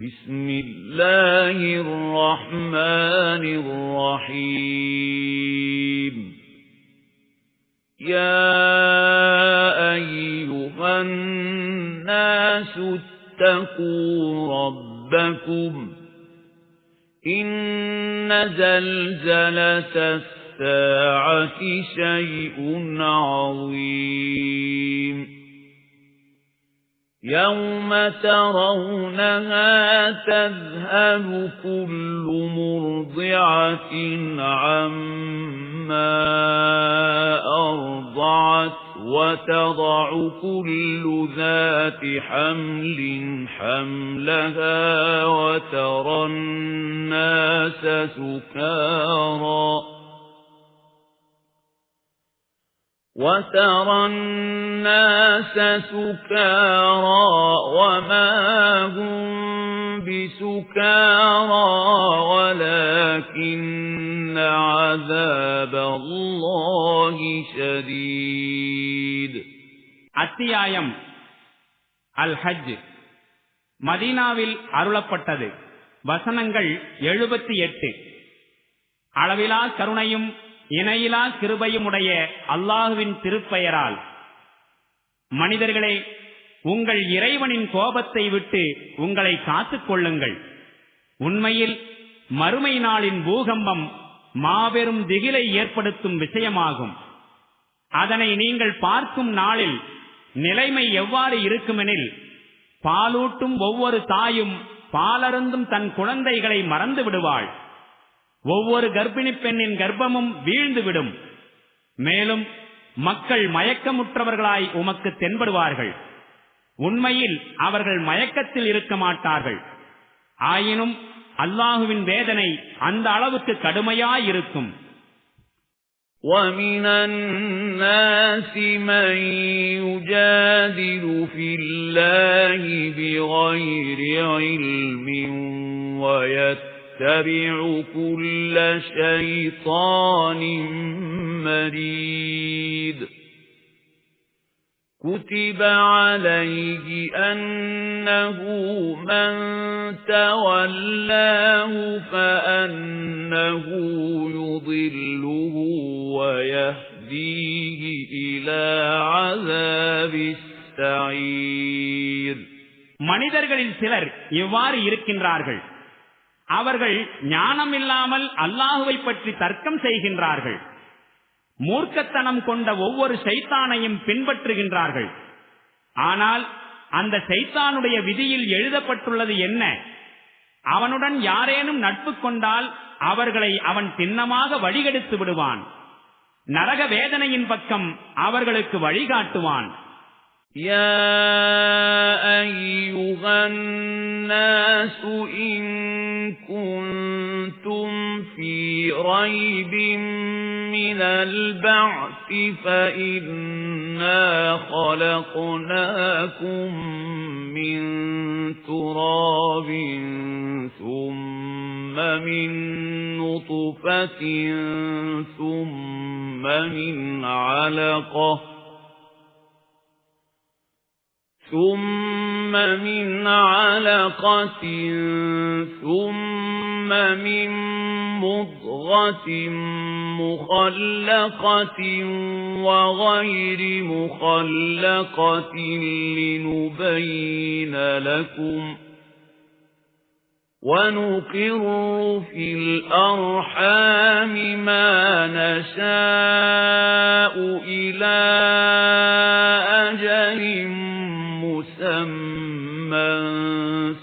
بسم الله الرحمن الرحيم يا أيها الناس اتقوا ربكم إن زلزلة الساعة شيء عظيم يوم ترونها تذهل كل مرضعة عما أرضعت وتضع كل ذات حمل حملها وترى الناس سكارى وما هم بسكارى ولكن عذاب الله شديد. அத்தியாயம் அல் ஹஜ். மதீனாவில் அருளப்பட்டது. வசனங்கள் 78. அளவிலா கருணையும் இணையிலா கிருபையும் உடைய அல்லாஹுவின் திருப்பெயரால். மனிதர்களே, உங்கள் இறைவனின் கோபத்தை விட்டு உங்களை காத்துக் கொள்ளுங்கள். உண்மையில் மறுமை நாளின் பூகம்பம் மாபெரும் திகிலை ஏற்படுத்தும் விஷயமாகும். அதனை நீங்கள் பார்க்கும் நாளில் நிலைமை எவ்வாறு இருக்குமெனில், பாலூட்டும் ஒவ்வொரு தாயும் பாலருந்தும் தன் குழந்தைகளை மறந்து விடுவாள். ஒவ்வொரு கர்ப்பிணி பெண்ணின் கர்ப்பமும் வீழ்ந்துவிடும். மேலும் மக்கள் மயக்கமுற்றவர்களாய் உமக்கு தென்படுவார்கள். உண்மையில் அவர்கள் மயக்கத்தில் இருக்க மாட்டார்கள். ஆயினும் அல்லாஹுவின் வேதனை அந்த அளவுக்கு கடுமையாயிருக்கும். وَمِنَ النَّاسِ مَن يُجَادِلُ فِي اللَّهِ بِغَيْرِ عِلْمٍ وَيَتَّبِعُ كُلَّ شَيْطَانٍ مَرِيدٍ. كُتِبَ عَلَيْهِ أَنَّهُ مَن تَوَلَّاهُ فَأَنَّهُ يُضِلُّهُ وَيَهْدِيهِ إِلَى عَذَابِ السَّعِيرِ. மனிதர்களில் சிலர் இவ்வாறு இருக்கின்றார்கள். அவர்கள் ஞானமில்லாமல் அல்லாஹுவை பற்றி தர்க்கம் செய்கின்றார்கள். மூர்க்கத்தனம் கொண்ட ஒவ்வொரு ஷைத்தானையும் பின்பற்றுகின்றார்கள். ஆனால் அந்த ஷைத்தானுடைய விதியில் எழுதப்பட்டுள்ளது என்ன? அவனுடன் யாரேனும் நட்பு கொண்டால் அவர்களை அவன் திண்ணமாக வழிகெடுத்து விடுவான். நரக வேதனையின் பக்கம் அவர்களுக்கு வழிகாட்டுவான். யா அய்யுஹன் நாஸு இன் குன்தும் ஃபீ ரைபின் மினல் பஅஸி ஃபஇன்னா خلقناكم من تراب ثم من نطفة ثم من علقة ثم من مضغة مخلقة وغير مخلقة لنبين لكم ونقر في الأرحام ما نشاء إلى أجل مسمى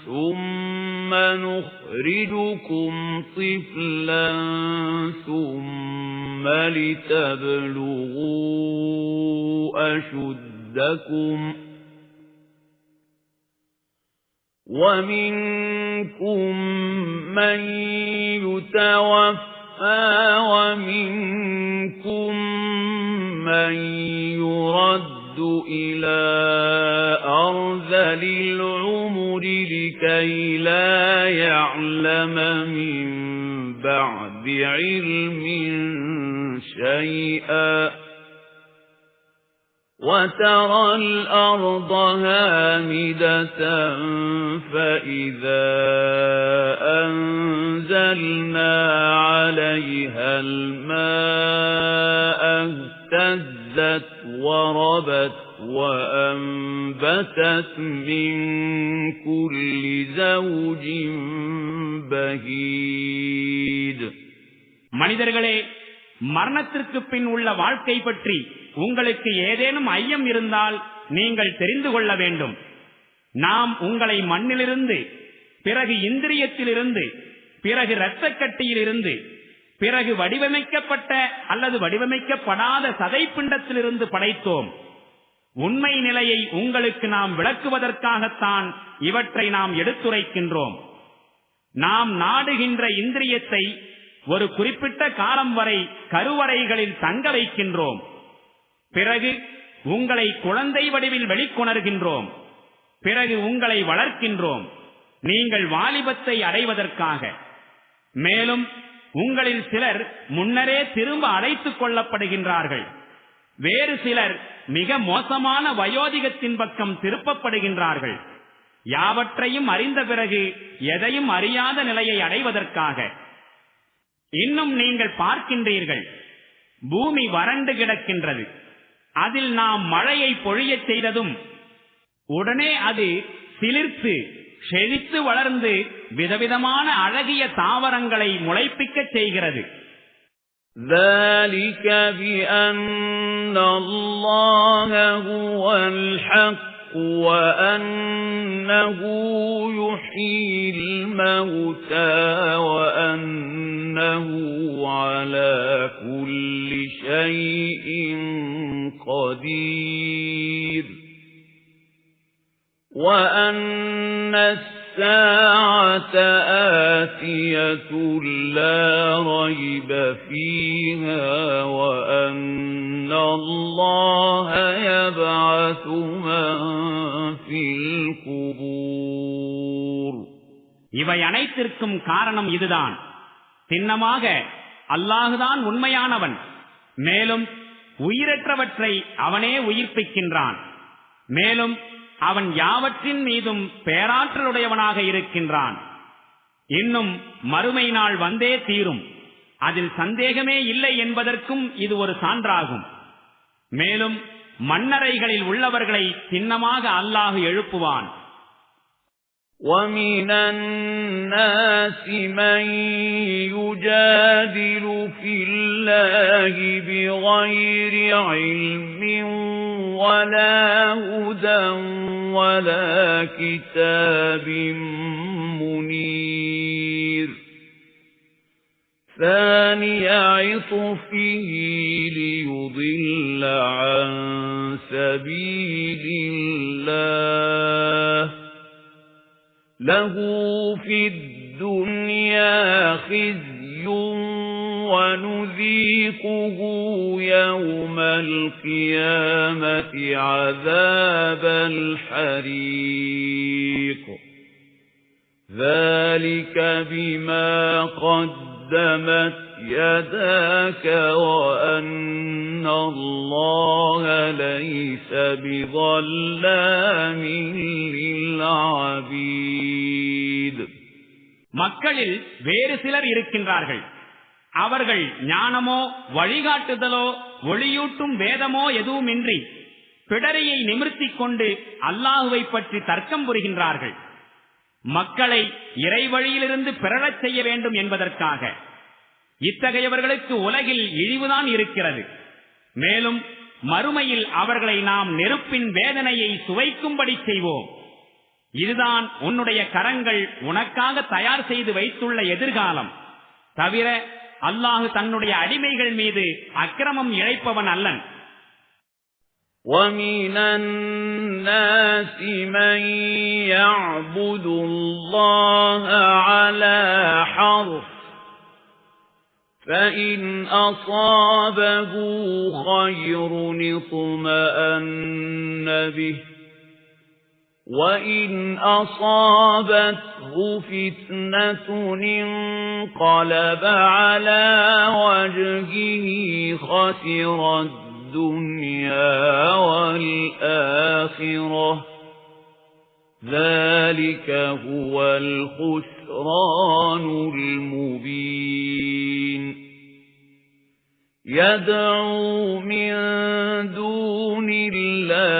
ثم نخرجكم طفلا ثم لتبلغوا أشدكم ومنكم من يتوفى ومنكم من يرد إلى أرذل العمر لكي لا يعلم من بعد علم شيئا وترى الأرض هامدة فإذا أنزلنا عليها الماء اهتزت وربت وأنبتت من كل زوج بهيج. மனிதர்களே, மரணத்திற்கு பின் உள்ள வாழ்க்கை பற்றி உங்களுக்கு ஏதேனும் ஐயம் இருந்தால் நீங்கள் தெரிந்து கொள்ள வேண்டும். நாம் உங்களை மண்ணிலிருந்து, பிறகு இந்திரியத்திலிருந்து, பிறகு இரத்தக்கட்டியிலிருந்து, பிறகு வடிவமைக்கப்பட்ட அல்லது வடிவமைக்கப்படாத சதைப்பிண்டத்திலிருந்து படைத்தோம். உண்மை நிலையை உங்களுக்கு நாம் விளக்குவதற்காகத்தான் இவற்றை நாம் எடுத்துரைக்கின்றோம். நாம் நாடுகின்ற இந்திரியத்தை ஒரு குறிப்பிட்ட காலம் வரை கருவறைகளில் தங்க வைக்கின்றோம். பிறகு உங்களை குழந்தை வடிவில் வெளிக்கொணர்கின்றோம். பிறகு உங்களை வளர்க்கின்றோம், நீங்கள் வாலிபத்தை அடைவதற்காக. மேலும் உங்களில் சிலர் முன்னரே திரும்ப அழைத்துக் கொள்ளப்படுகின்றார்கள். வேறு சிலர் மிக மோசமான வயோதிகத்தின் பக்கம் திருப்பப்படுகின்றார்கள். யாவற்றையும் அறிந்த பிறகு எதையும் அறியாத நிலையை அடைவதற்காக. இன்னும் நீங்கள் பார்க்கின்றீர்கள், பூமி வறண்டு கிடக்கின்றது. அதில் நாம் மழையை பொழியச் செய்ததும் உடனே அது சிலிர்த்து செழித்து வளர்ந்து விதவிதமான அழகிய தாவரங்களை முளைப்பிக்கச் செய்கிறது. ذَلِكَ بِأَنَّ اللَّهَ هُوَ الْحَقُّ وَأَنَّهُ يُحْيِي الْمَوْتَى وَأَنَّهُ عَلَى كُلِّ شَيْءٍ قَدِيرٌ وَأَنَّ السَّاعَةَ آتِيَةٌ لَا رَيْبَ فِيهَا وَأَنَّ اللَّهَ يَبْعَثُ مَن فِي الْقُبُورِ. இவை அனைத்திற்கும் காரணம் இதுதான். சின்னமாக அல்லாஹுதான் உண்மையானவன். மேலும் உயிரற்றவற்றை அவனே உயிர்ப்பிக்கின்றான். மேலும் அவன் யாவற்றின் மீதும் பேராற்றலுடையவனாக இருக்கின்றான். இன்னும் மறுமை நாள் வந்தே தீரும், அதில் சந்தேகமே இல்லை என்பதற்கும் இது ஒரு சான்றாகும். மேலும் மண்ணறைகளில் உள்ளவர்களை சின்னமாக அல்லாஹ் எழுப்புவான். وَمِنَ النَّاسِ مَن يُجَادِلُ فِي اللَّهِ بِغَيْرِ عِلْمٍ وَلَا هُدًى وَلَا كِتَابٍ مُنِيرٍ ثَانِيَ عِطْفِهِ لِيُضِلَّ عَن سَبِيلِ اللَّهِ لَهُ فِي الدُّنْيَا خِزْيٌ وَنُذِيقُهُ يَوْمَ الْقِيَامَةِ عَذَابَ الْحَرِيقِ ذَلِكَ بِمَا قَدَّمَتْ يَدَاكَ وَأَنَّ اللَّهَ لَيْسَ بِظَلَّامٍ لِلْعَبِيدِ. மக்களில் வேறு சிலர் இருக்கின்றார்கள். அவர்கள் ஞானமோ வழிகாட்டுதலோ ஒளியூட்டும் வேதமோ எதுவுமின்றி பிடரியை நிமிர்த்திக் கொண்டு அல்லாஹுவை பற்றி தர்க்கம் புரிகின்றார்கள். மக்களை இறைவழியிலிருந்து பிறழச் செய்ய வேண்டும் என்பதற்காக. இத்தகையவர்களுக்கு உலகில் இழிவுதான் இருக்கிறது. மேலும் மறுமையில் அவர்களை நாம் நெருப்பின் வேதனையை சுவைக்கும்படி செய்வோம். இதுதான் உன்னுடைய கரங்கள் உனக்காக தயார் செய்து வைத்துள்ள எதிர்காலம். தவிர அல்லாஹ் தன்னுடைய அடிமைகள் மீது அக்கிரமம் இழைப்பவன் அல்லன். وَمِنَ النَّاسِ مَن يَعْبُدُ اللَّهَ عَلَى حَرْفٍ فَإِنْ أَصَابَهُ خَيْرٌ اطْمَأَنَّ بِهِ وَإِنْ أَصَابَتْهُ فِتْنَةٌ انقَلَبَ عَلَى وَجْهِهِ خَسِرَ الدنيا والآخرة ذلك هو الخسران المبين يدعو من دون الله